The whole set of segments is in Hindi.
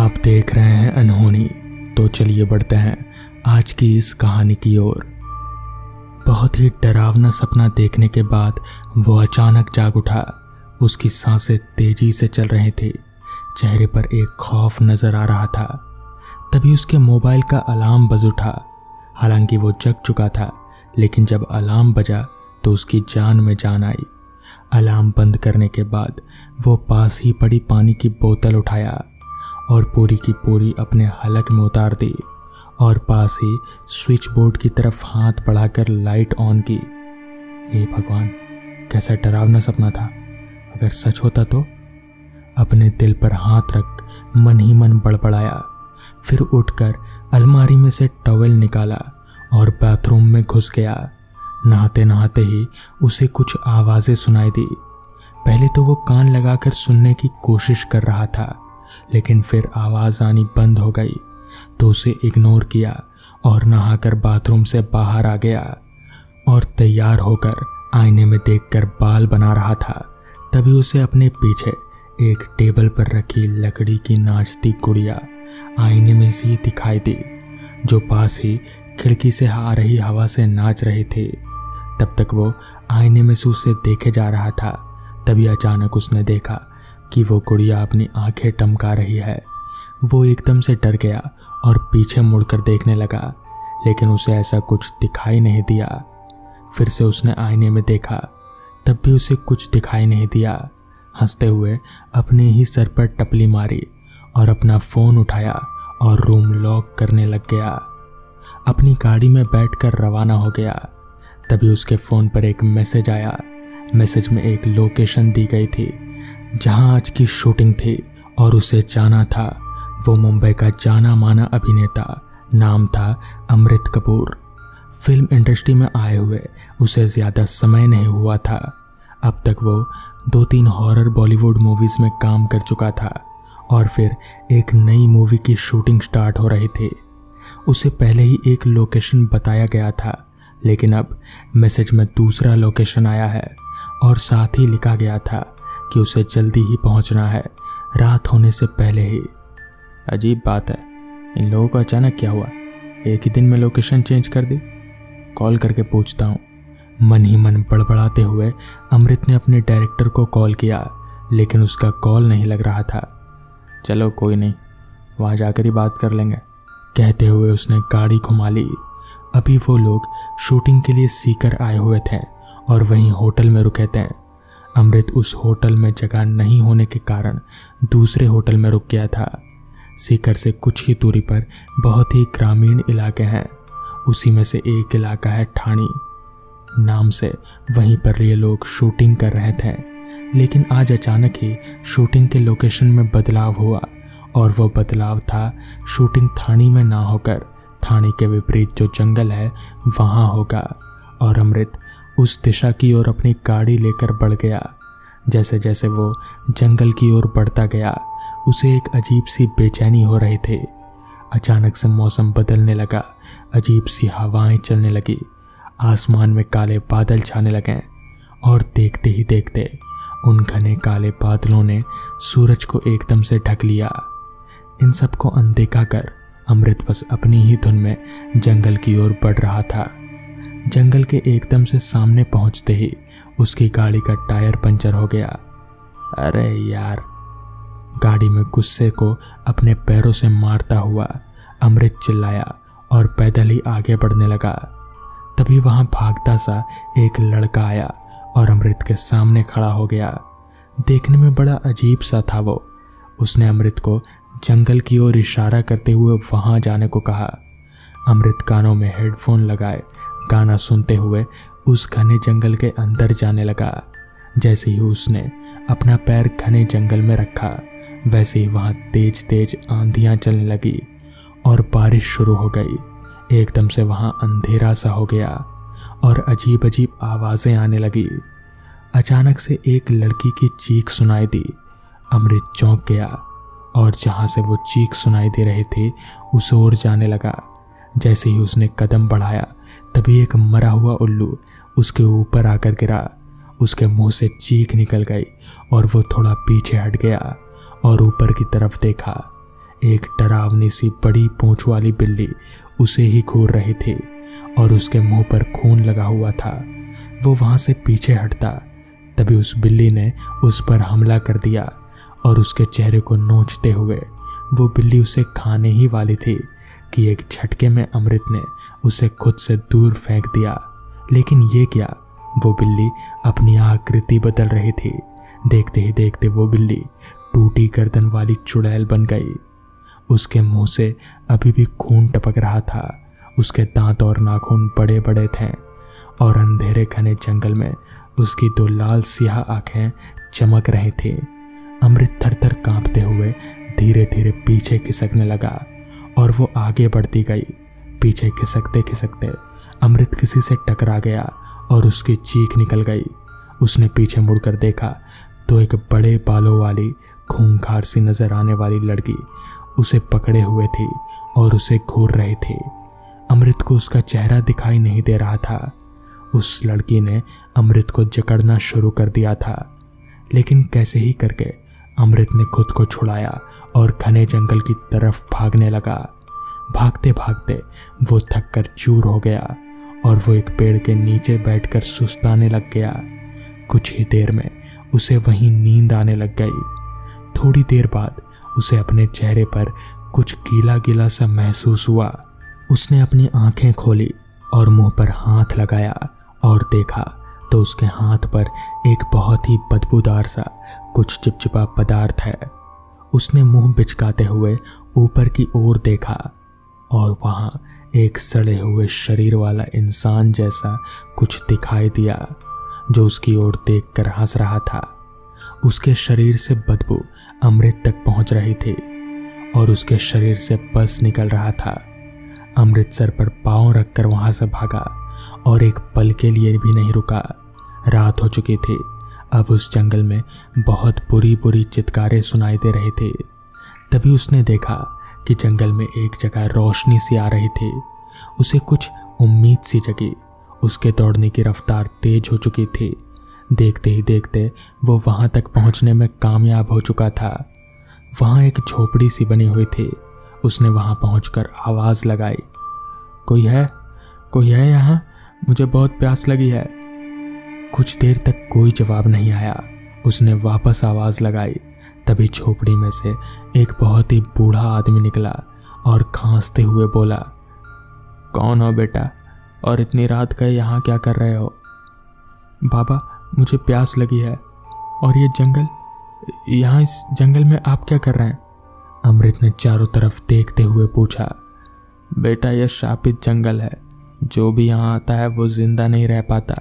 आप देख रहे हैं अनहोनी। तो चलिए बढ़ते हैं आज की इस कहानी की ओर। बहुत ही डरावना सपना देखने के बाद वो अचानक जाग उठा। उसकी सांसें तेजी से चल रही थी, चेहरे पर एक खौफ नजर आ रहा था। तभी उसके मोबाइल का अलार्म बज उठा। हालांकि वो जग चुका था, लेकिन जब अलार्म बजा तो उसकी जान में जान आई। अलार्म बंद करने के बाद वो पास ही पड़ी पानी की बोतल उठाया और पूरी की पूरी अपने हलक में उतार दी और पास ही स्विच बोर्ड की तरफ हाथ बढ़ाकर लाइट ऑन की। हे भगवान, कैसा डरावना सपना था। अगर सच होता तो। अपने दिल पर हाथ रख मन ही मन बड़बड़ाया। फिर उठकर अलमारी में से टॉवेल निकाला और बाथरूम में घुस गया। नहाते नहाते ही उसे कुछ आवाजें सुनाई दी। पहले तो वो कान लगाकर सुनने की कोशिश कर रहा था, लेकिन फिर आवाज आनी बंद हो गई तो उसे इग्नोर किया और नहाकर बाथरूम से बाहर आ गया और तैयार होकर आईने में देखकर बाल बना रहा था। तभी उसे अपने पीछे एक टेबल पर रखी लकड़ी की नाचती गुड़िया आईने में सी दिखाई दी, जो पास ही खिड़की से आ रही हवा से नाच रही थी। तब तक वो आईने में से उसे देखे जा रहा था। तभी अचानक उसने देखा कि वो गुड़िया अपनी आंखें टमका रही है। वो एकदम से डर गया और पीछे मुड़कर देखने लगा, लेकिन उसे ऐसा कुछ दिखाई नहीं दिया। फिर से उसने आईने में देखा, तब भी उसे कुछ दिखाई नहीं दिया। हंसते हुए अपने ही सर पर टपली मारी और अपना फोन उठाया और रूम लॉक करने लग गया। अपनी गाड़ी में बैठकर रवाना हो गया। तभी उसके फोन पर एक मैसेज आया। मैसेज में एक लोकेशन दी गई थी जहां आज की शूटिंग थी और उसे जाना था। वो मुंबई का जाना माना अभिनेता, नाम था अमृत कपूर। फिल्म इंडस्ट्री में आए हुए उसे ज़्यादा समय नहीं हुआ था। अब तक वो 2-3 हॉरर बॉलीवुड मूवीज़ में काम कर चुका था और फिर एक नई मूवी की शूटिंग स्टार्ट हो रही थी। उसे पहले ही एक लोकेशन बताया गया था, लेकिन अब मैसेज में दूसरा लोकेशन आया है और साथ ही लिखा गया था कि उसे जल्दी ही पहुंचना है, रात होने से पहले ही। अजीब बात है, इन लोगों को अचानक क्या हुआ, एक ही दिन में लोकेशन चेंज कर दी। कॉल करके पूछता हूँ। मन ही मन बड़बड़ाते हुए अमृत ने अपने डायरेक्टर को कॉल किया, लेकिन उसका कॉल नहीं लग रहा था। चलो कोई नहीं, वहाँ जाकर ही बात कर लेंगे, कहते हुए उसने गाड़ी घुमा ली। अभी वो लोग शूटिंग के लिए सीकर आए हुए थे और वहीं होटल में रुके थे। अमृत उस होटल में जगह नहीं होने के कारण दूसरे होटल में रुक गया था। सीकर से कुछ ही दूरी पर बहुत ही ग्रामीण इलाके हैं। उसी में से एक इलाका है ठाणी नाम से। वहीं पर ये लोग शूटिंग कर रहे थे, लेकिन आज अचानक ही शूटिंग के लोकेशन में बदलाव हुआ और वो बदलाव था शूटिंग ठाणी में ना होकर ठाणी के विपरीत जो जंगल है वहाँ होगा। और अमृत उस दिशा की ओर अपनी गाड़ी लेकर बढ़ गया। जैसे जैसे वो जंगल की ओर बढ़ता गया, उसे एक अजीब सी बेचैनी हो रही थी। अचानक से मौसम बदलने लगा, अजीब सी हवाएं चलने लगी, आसमान में काले बादल छाने लगे और देखते ही देखते उन घने काले बादलों ने सूरज को एकदम से ढक लिया। इन सबको अनदेखा कर अमृत बस अपनी ही धुन में जंगल की ओर बढ़ रहा था। जंगल के एकदम से सामने पहुंचते ही उसकी गाड़ी का टायर पंचर हो गया। अरे यार, गाड़ी में गुस्से को अपने पैरों से मारता हुआ अमृत चिल्लाया और पैदल ही आगे बढ़ने लगा। तभी वहां भागता सा एक लड़का आया और अमृत के सामने खड़ा हो गया। देखने में बड़ा अजीब सा था वो। उसने अमृत को जंगल की ओर इशारा करते हुए वहां जाने को कहा। अमृत कानों में हेडफोन लगाए गाना सुनते हुए उस घने जंगल के अंदर जाने लगा। जैसे ही उसने अपना पैर घने जंगल में रखा, वैसे ही वहां तेज तेज आंधियां चलने लगी और बारिश शुरू हो गई। एकदम से वहां अंधेरा सा हो गया और अजीब अजीब आवाजें आने लगी। अचानक से एक लड़की की चीख सुनाई दी। अमृत चौंक गया और जहां से वो चीख सुनाई दे रही थी उस ओर जाने लगा। जैसे ही उसने कदम बढ़ाया, तभी एक मरा हुआ उल्लू उसके ऊपर आकर गिरा। उसके मुंह से चीख निकल गई और वो थोड़ा पीछे हट गया और ऊपर की तरफ देखा। एक डरावनी सी बड़ी पूंछ वाली बिल्ली उसे ही घूर रही थी और उसके मुंह पर खून लगा हुआ था। वो वहां से पीछे हटता तभी उस बिल्ली ने उस पर हमला कर दिया और उसके चेहरे को नोचते हुए वो बिल्ली उसे खाने ही वाली थी कि एक झटके में अमृत ने उसे खुद से दूर फेंक दिया। लेकिन ये क्या, वो बिल्ली अपनी आकृति बदल रही थी। देखते ही देखते वो बिल्ली टूटी गर्दन वाली चुड़ैल बन गई। उसके मुंह से अभी भी खून टपक रहा था। उसके दांत और नाखून बड़े बड़े थे और अंधेरे घने जंगल में उसकी दो लाल सियाह आंखें चमक रही थी। अमृत थर-थर कांपते हुए धीरे धीरे पीछे खिसकने लगा और वो आगे बढ़ती गई। पीछे खिसकते खिसकते अमृत किसी से टकरा गया और उसकी चीख निकल गई। उसने पीछे मुड़कर देखा तो एक बड़े बालों वाली खूंखार सी नजर आने वाली लड़की उसे पकड़े हुए थी और उसे घूर रही थी। अमृत को उसका चेहरा दिखाई नहीं दे रहा था। उस लड़की ने अमृत को जकड़ना शुरू कर दिया था, लेकिन कैसे ही करके अमृत ने खुद को छुड़ाया और घने जंगल की तरफ भागने लगा। भागते भागते वो थक कर चूर हो गया और वो एक पेड़ के नीचे बैठकर सुस्ताने लग गया। कुछ ही देर में उसे वहीं नींद आने लग गई। थोड़ी देर बाद उसे अपने चेहरे पर कुछ गीला गीला सा महसूस हुआ। उसने अपनी आंखें खोली और मुंह पर हाथ लगाया और देखा तो उसके हाथ पर एक बहुत ही बदबूदार सा कुछ चिपचिपा पदार्थ है। उसने मुंह बिचकाते हुए ऊपर की ओर देखा और वहां एक सड़े हुए शरीर वाला इंसान जैसा कुछ दिखाई दिया जो उसकी ओर देखकर हंस रहा था। उसके शरीर से बदबू अमृत तक पहुंच रही थी और उसके शरीर से पस निकल रहा था। अमृत सर पर पांव रखकर वहां से भागा और एक पल के लिए भी नहीं रुका। रात हो चुकी थी। अब उस जंगल में बहुत बुरी बुरी चित्कारें सुनाई दे रही थी। तभी उसने देखा कि जंगल में एक जगह रोशनी सी आ रही थी। उसे कुछ उम्मीद सी जगी। उसके दौड़ने की रफ्तार तेज हो चुकी थी। देखते ही देखते वो वहां तक पहुंचने में कामयाब हो चुका था। वहां एक झोपड़ी सी बनी हुई थी। उसने वहां पहुंचकर आवाज लगाई, कोई है यहाँ? मुझे बहुत प्यास लगी है। कुछ देर तक कोई जवाब नहीं आया। उसने वापस आवाज लगाई। तभी झोपड़ी में से एक बहुत ही बूढ़ा आदमी निकला और खांसते हुए बोला, कौन हो बेटा और इतनी रात का यहाँ क्या कर रहे हो? बाबा, मुझे प्यास लगी है। और ये जंगल, यहाँ इस जंगल में आप क्या कर रहे हैं? अमृत ने चारों तरफ देखते हुए पूछा। बेटा, यह शापित जंगल है। जो भी यहाँ आता है वो जिंदा नहीं रह पाता।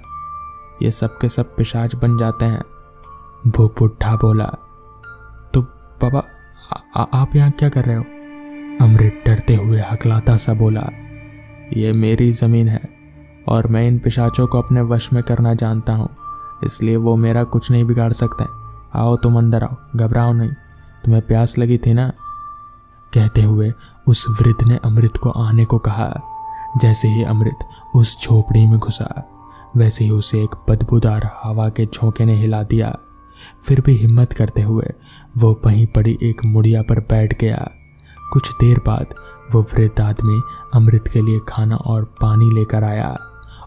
ये सब के सब पिशाच बन जाते हैं। वो बुढ़ा बोला। तो बाबा, आप यहाँ क्या कर रहे हो? अमृत डरते हुए हकलाता सा बोला, ये मेरी ज़मीन है और मैं इन पिशाचों को अपने वश में करना जानता हूँ, इसलिए वो मेरा कुछ नहीं बिगाड़ सकते। आओ, तुम अंदर आओ, घबराओ नहीं। तुम्हें प्यास लगी थी ना? कहते हुए उस वृद्ध ने अमृत को आने को कहा। जैसे ही अमृत उस झोपड़ी में घुसा वैसे ही उसे एक बदबूदार हवा के झोंके ने हिला दिया। फिर भी हिम्मत करते हुए वो वहीं पड़ी एक मुड़िया पर बैठ गया। कुछ देर बाद वो वृद्ध आदमी अमृत के लिए खाना और पानी लेकर आया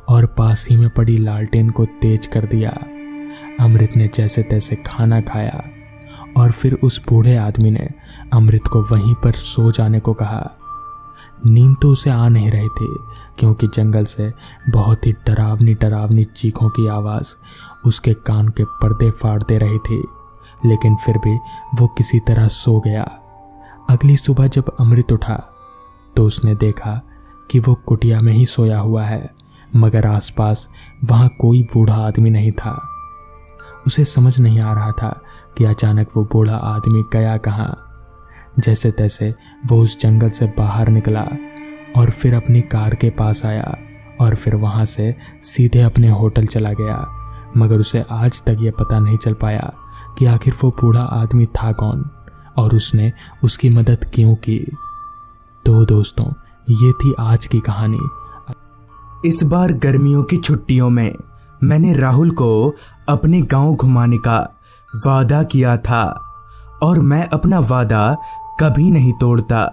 और पास ही में पड़ी लालटेन को तेज कर दिया। अमृत ने जैसे तैसे खाना खाया और फिर उस बूढ़े आदमी ने अमृत को वहीं पर सो जाने को कहा। नींद तो उसे आ नहीं रही थी क्योंकि जंगल से बहुत ही डरावनी डरावनी चीखों की आवाज़ उसके कान के पर्दे फाड़ दे रही थी, लेकिन फिर भी वो किसी तरह सो गया। अगली सुबह जब अमृत उठा तो उसने देखा कि वो कुटिया में ही सोया हुआ है, मगर आसपास वहाँ कोई बूढ़ा आदमी नहीं था। उसे समझ नहीं आ रहा था कि अचानक वो बूढ़ा आदमी गया कहाँ। जैसे तैसे वो उस जंगल से बाहर निकला और फिर अपनी कार के पास आया और फिर वहाँ से सीधे अपने होटल चला गया, मगर उसे आज तक ये पता नहीं चल पाया कि आखिर वो बूढ़ा आदमी था कौन और उसने उसकी मदद क्यों की। तो दोस्तों, ये थी आज की कहानी। इस बार गर्मियों की छुट्टियों में मैंने राहुल को अपने गांव घुमाने का वादा किया था और मैं अपना वादा कभी नहीं तोड़ता,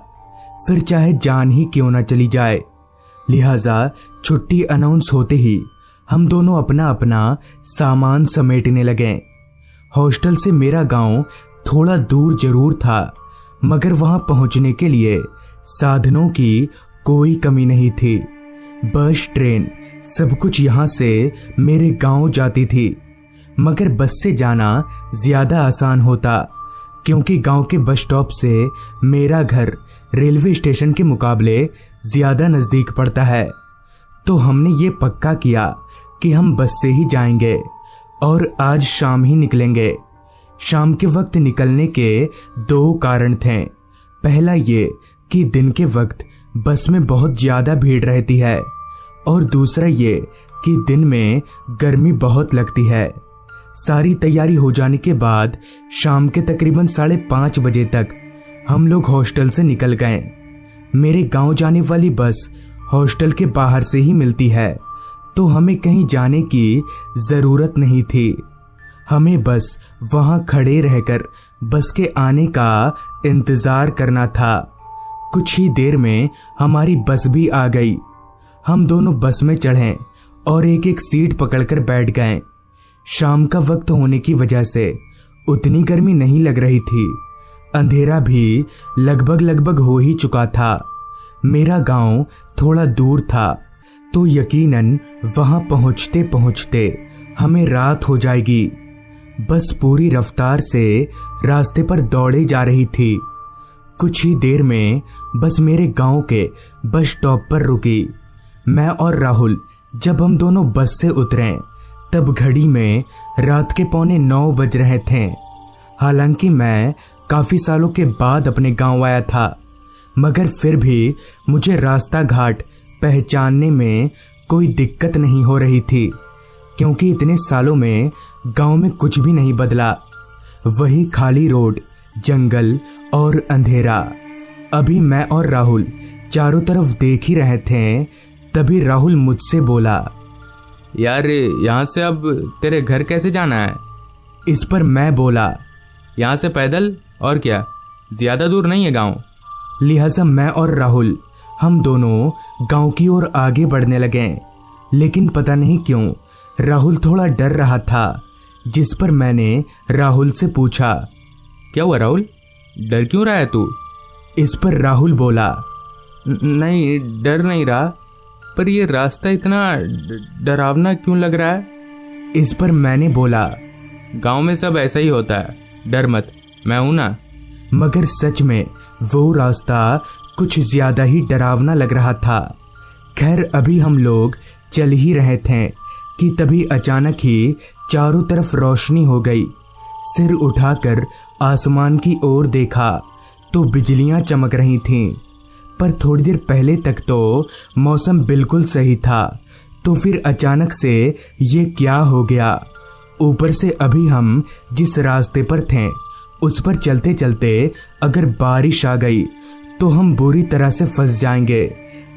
फिर चाहे जान ही क्यों ना चली जाए। लिहाजा छुट्टी अनाउंस होते ही हम दोनों अपना अपना सामान समेटने लगे। हॉस्टल से मेरा गांव थोड़ा दूर जरूर था, मगर वहां पहुंचने के लिए साधनों की कोई कमी नहीं थी। बस, ट्रेन, सब कुछ यहां से मेरे गांव जाती थी, मगर बस से जाना ज्यादा आसान होता, क्योंकि गांव के बस स्टॉप से मेरा घर रेलवे स्टेशन के मुकाबले ज्यादा नजदीक पड़ता है। तो हमने ये पक्का किया कि हम बस से ही जाएंगे और आज शाम ही निकलेंगे। शाम के वक्त निकलने के 2 कारण थे। पहला ये कि दिन के वक्त बस में बहुत ज्यादा भीड़ रहती है, और दूसरा ये कि दिन में गर्मी बहुत लगती है। सारी तैयारी हो जाने के बाद शाम के तकरीबन 5:30 बजे तक हम लोग हॉस्टल से निकल गए। मेरे गांव जाने वाली बस हॉस्टल के बाहर से ही मिलती है, तो हमें कहीं जाने की जरूरत नहीं थी। हमें बस वहां खड़े रहकर बस के आने का इंतजार करना था। कुछ ही देर में हमारी बस भी आ गई। हम दोनों बस में चढ़े और एक एक सीट पकड़कर बैठ गए। शाम का वक्त होने की वजह से उतनी गर्मी नहीं लग रही थी। अंधेरा भी लगभग हो ही चुका था। मेरा गांव थोड़ा दूर था, तो यकीनन वहां पहुंचते पहुंचते हमें रात हो जाएगी। बस पूरी रफ्तार से रास्ते पर दौड़े जा रही थी। कुछ ही देर में बस मेरे गांव के बस स्टॉप पर रुकी। मैं और राहुल जब हम दोनों बस से उतरे, तब घड़ी में रात के 9:15 बज रहे थे। हालांकि मैं काफी सालों के बाद अपने गांव आया था, मगर फिर भी मुझे रास्ता घाट पहचानने में कोई दिक्कत नहीं हो रही थी, क्योंकि इतने सालों में गांव में कुछ भी नहीं बदला। वही खाली रोड, जंगल और अंधेरा। अभी मैं और राहुल चारों तरफ देख ही रहे थे, तभी राहुल मुझसे बोला, यार यहाँ से अब तेरे घर कैसे जाना है? इस पर मैं बोला, यहाँ से पैदल, और क्या, ज्यादा दूर नहीं है गांव। लिहाजा मैं और राहुल हम दोनों गांव की ओर आगे बढ़ने लगे। लेकिन पता नहीं क्यों राहुल थोड़ा डर रहा था, जिस पर मैंने राहुल से पूछा, क्या हुआ राहुल, डर क्यों रहा है तू? इस पर राहुल बोला, नहीं, डर नहीं रहा, पर ये रास्ता इतना डरावना क्यों लग रहा है? इस पर मैंने बोला, गांव में सब ऐसा ही होता है, डर मत, मैं हूं ना। मगर सच में वो रास्ता कुछ ज्यादा ही डरावना लग रहा था। खैर, अभी हम लोग चल ही रहे थे कि तभी अचानक ही चारों तरफ रोशनी हो गई। सिर उठाकर आसमान की ओर देखा तो बिजलियां चमक रही थीं। पर थोड़ी देर पहले तक तो मौसम बिल्कुल सही था, तो फिर अचानक से ये क्या हो गया? ऊपर से अभी हम जिस रास्ते पर थे उस पर चलते चलते अगर बारिश आ गई तो हम बुरी तरह से फंस जाएंगे,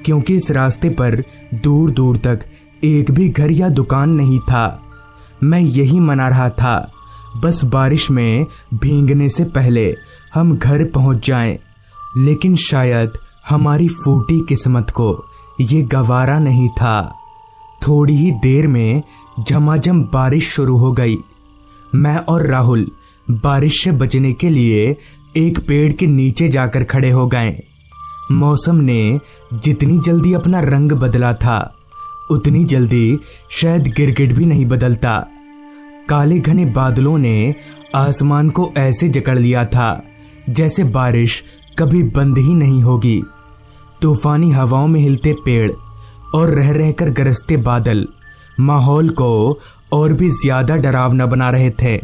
क्योंकि इस रास्ते पर दूर दूर तक एक भी घर या दुकान नहीं था। मैं यही मना रहा था, बस बारिश में भीगने से पहले हम घर पहुंच जाएं। लेकिन शायद हमारी फूटी किस्मत को ये गवारा नहीं था। थोड़ी ही देर में झमाझम बारिश शुरू हो गई। मैं और राहुल बारिश से बचने के लिए एक पेड़ के नीचे जाकर खड़े हो गए। मौसम ने जितनी जल्दी अपना रंग बदला था, उतनी जल्दी शायद गिरगिट भी नहीं बदलता। काले घने बादलों ने आसमान को ऐसे जकड़ लिया था जैसे बारिश कभी बंद ही नहीं होगी। तूफानी हवाओं में हिलते पेड़ और रह रहकर गरजते बादल माहौल को और भी ज्यादा डरावना बना रहे थे।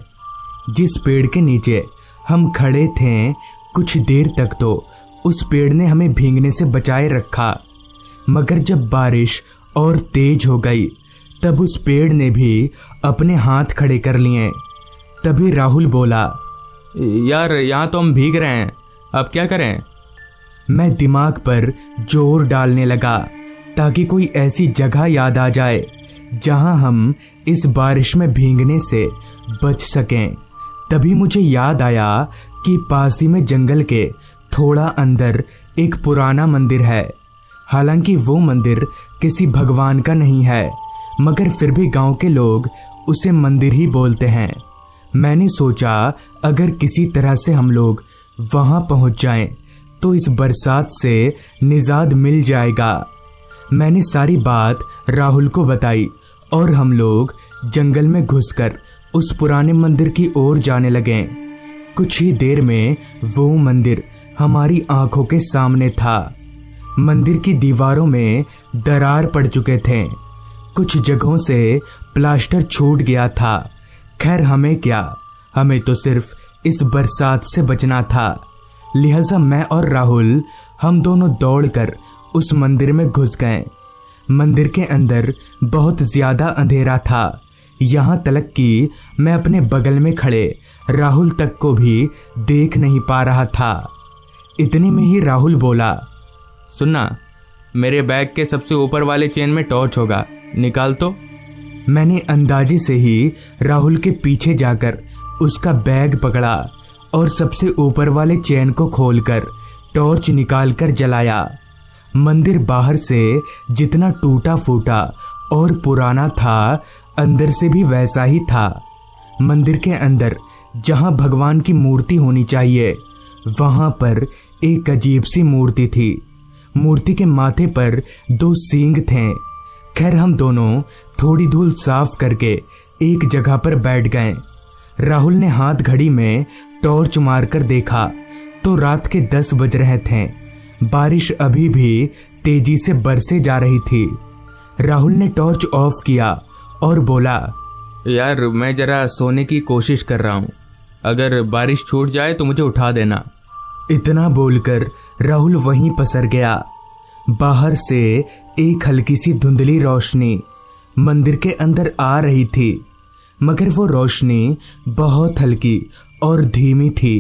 जिस पेड़ के नीचे हम खड़े थे, कुछ देर तक तो उस पेड़ ने हमें भीगने से बचाए रखा, मगर जब बारिश और तेज हो गई तब उस पेड़ ने भी अपने हाथ खड़े कर लिए। तभी राहुल बोला, यार यहाँ तो हम भीग रहे हैं, अब क्या करें? मैं दिमाग पर जोर डालने लगा ताकि कोई ऐसी जगह याद आ जाए जहां हम इस बारिश में भीगने से बच सकें। तभी मुझे याद आया कि पास ही में जंगल के थोड़ा अंदर एक पुराना मंदिर है। हालांकि वो मंदिर किसी भगवान का नहीं है, मगर फिर भी गांव के लोग उसे मंदिर ही बोलते हैं। मैंने सोचा अगर किसी तरह से हम लोग वहां पहुंच जाएं तो इस बरसात से निजात मिल जाएगा। मैंने सारी बात राहुल को बताई और हम लोग जंगल में घुसकर उस पुराने मंदिर की ओर जाने लगे। कुछ ही देर में वो मंदिर हमारी आंखों के सामने था। मंदिर की दीवारों में दरार पड़ चुके थे, कुछ जगहों से प्लास्टर छूट गया था। खैर हमें क्या, हमें तो सिर्फ इस बरसात से बचना था। लिहाजा मैं और राहुल हम दोनों दौड़कर उस मंदिर में घुस गए। मंदिर के अंदर बहुत ज्यादा अंधेरा था, यहाँ तक कि मैं अपने बगल में खड़े राहुल तक को भी देख नहीं पा रहा था। इतने में ही राहुल बोला, सुनना, मेरे बैग के सबसे ऊपर वाले चेन में टॉर्च होगा, निकाल तो। मैंने अंदाजे से ही राहुल के पीछे जाकर उसका बैग पकड़ा और सबसे ऊपर वाले चेन को खोलकर टॉर्च निकालकर जलाया। मंदिर बाहर से जितना टूटा फूटा और पुराना था, अंदर से भी वैसा ही था। मंदिर के अंदर जहां भगवान की मूर्ति होनी चाहिए, वहां पर एक अजीब सी मूर्ति थी। मूर्ति के माथे पर 2 सींग थे। खैर हम दोनों थोड़ी धूल साफ करके एक जगह पर बैठ गए। राहुल ने हाथ घड़ी में टॉर्च मारकर देखा तो रात के 10 बज रहे थे। बारिश अभी भी तेजी से बरसे जा रही थी। राहुल ने टॉर्च ऑफ किया और बोला, यार मैं जरा सोने की कोशिश कर रहा हूँ, अगर बारिश छूट जाए तो मुझे उठा देना। इतना बोलकर राहुल वहीं पसर गया। बाहर से एक हल्की सी धुंधली रोशनी मंदिर के अंदर आ रही थी, मगर वो रोशनी बहुत हल्की और धीमी थी।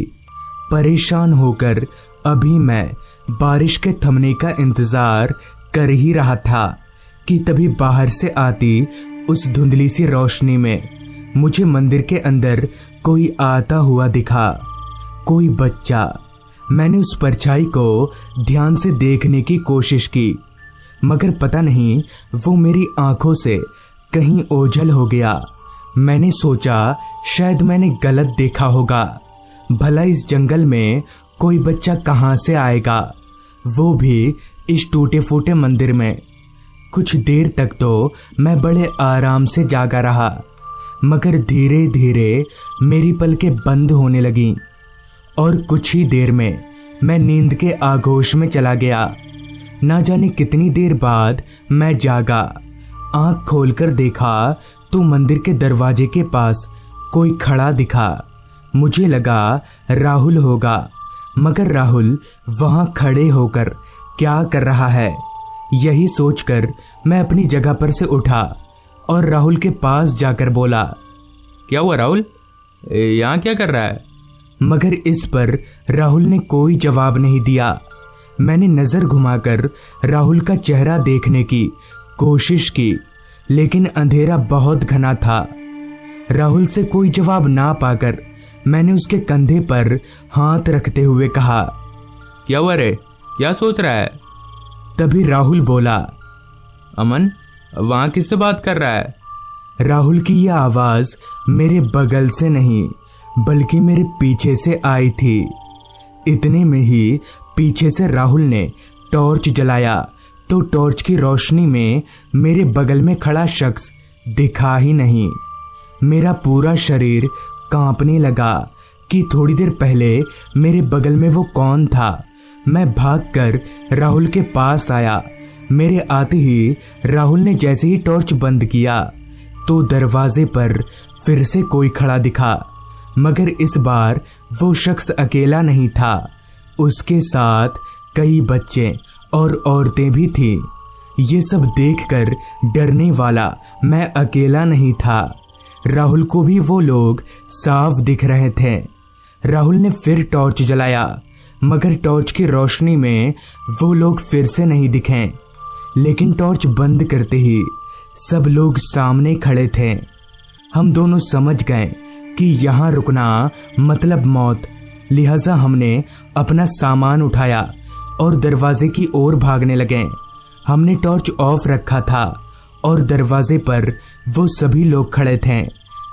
परेशान होकर अभी मैं बारिश के थमने का इंतजार कर ही रहा था कि तभी बाहर से आती उस धुंधली सी रोशनी में मुझे मंदिर के अंदर कोई आता हुआ दिखा, कोई बच्चा। मैंने उस परछाई को ध्यान से देखने की कोशिश की, मगर पता नहीं वो मेरी आंखों से कहीं ओझल हो गया। मैंने सोचा शायद मैंने गलत देखा होगा। भला इस जंगल में कोई बच्चा कहाँ से आएगा, वो भी इस टूटे फूटे मंदिर में। कुछ देर तक तो मैं बड़े आराम से जागा रहा, मगर धीरे धीरे मेरी पलकें बंद होने लगीं और कुछ ही देर में मैं नींद के आगोश में चला गया। ना जाने कितनी देर बाद मैं जागा। आंख खोलकर देखा तो मंदिर के दरवाजे के पास कोई खड़ा दिखा। मुझे लगा राहुल होगा, मगर राहुल वहां खड़े होकर क्या कर रहा है, यही सोचकर मैं अपनी जगह पर से उठा और राहुल के पास जाकर बोला, क्या हुआ राहुल, यहाँ क्या कर रहा है? मगर इस पर राहुल ने कोई जवाब नहीं दिया। मैंने नजर घुमाकर राहुल का चेहरा देखने की कोशिश की, लेकिन अंधेरा बहुत घना था। राहुल से कोई जवाब ना पाकर मैंने उसके कंधे पर हाथ रखते हुए कहा, क्या हुआ रे, क्या सोच रहा है? तभी राहुल बोला, अमन, वहां किससे बात कर रहा है? राहुल की यह आवाज मेरे बगल से नहीं बल्कि मेरे पीछे से आई थी। इतने में ही पीछे से राहुल ने टॉर्च जलाया तो टॉर्च की रोशनी में मेरे बगल में खड़ा शख्स दिखा ही नहीं। मेरा पूरा शरीर कांपने लगा कि थोड़ी देर पहले मेरे बगल में वो कौन था। मैं भागकर राहुल के पास आया। मेरे आते ही राहुल ने जैसे ही टॉर्च बंद किया तो दरवाजे पर फिर से कोई खड़ा दिखा, मगर इस बार वो शख्स अकेला नहीं था, उसके साथ कई बच्चे और औरतें भी थीं। ये सब देखकर डरने वाला मैं अकेला नहीं था। राहुल को भी वो लोग साफ दिख रहे थे। राहुल ने फिर टॉर्च जलाया, मगर टॉर्च की रोशनी में वो लोग फिर से नहीं दिखे। लेकिन टॉर्च बंद करते ही सब लोग सामने खड़े थे। हम दोनों समझ गए कि यहाँ रुकना मतलब मौत। लिहाजा हमने अपना सामान उठाया और दरवाजे की ओर भागने लगे। हमने टॉर्च ऑफ रखा था और दरवाजे पर वो सभी लोग खड़े थे।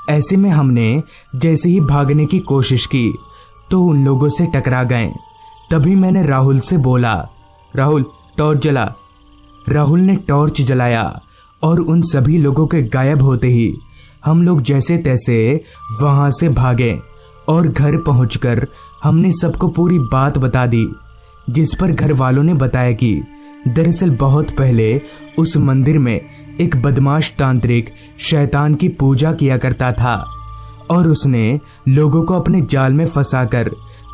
ऐसे में हमने जैसे ही भागने की कोशिश की तो उन लोगों से टकरा गए। तभी मैंने राहुल से बोला, राहुल टॉर्च जला। राहुल ने टॉर्च जलाया और उन सभी लोगों के गायब होते ही हम लोग जैसे तैसे वहां से भागे और घर पहुंचकर हमने सबको पूरी बात बता दी, जिस पर घर वालों ने बताया कि दरअसल बहुत पहले उस मंदिर में एक बदमाश तांत्रिक शैतान की पूजा किया करता था और उसने लोगों को अपने जाल में फंसाकर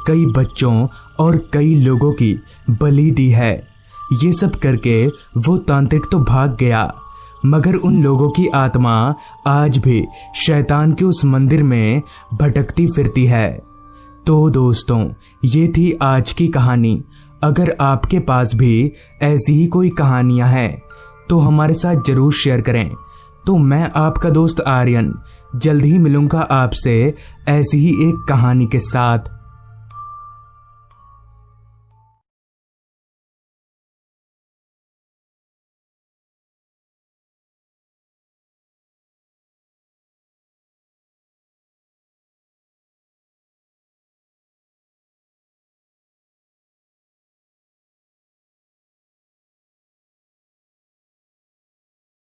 कई बच्चों और कई लोगों की बलि दी है। ये सब करके वो तांत्रिक तो भाग गया, मगर उन लोगों की आत्मा आज भी शैतान के उस मंदिर में भटकती फिरती है। तो दोस्तों, ये थी आज की कहानी। अगर आपके पास भी ऐसी ही कोई कहानियां हैं तो हमारे साथ जरूर शेयर करें। तो मैं आपका दोस्त आर्यन जल्द ही मिलूंगा आपसे ऐसी ही एक कहानी के साथ।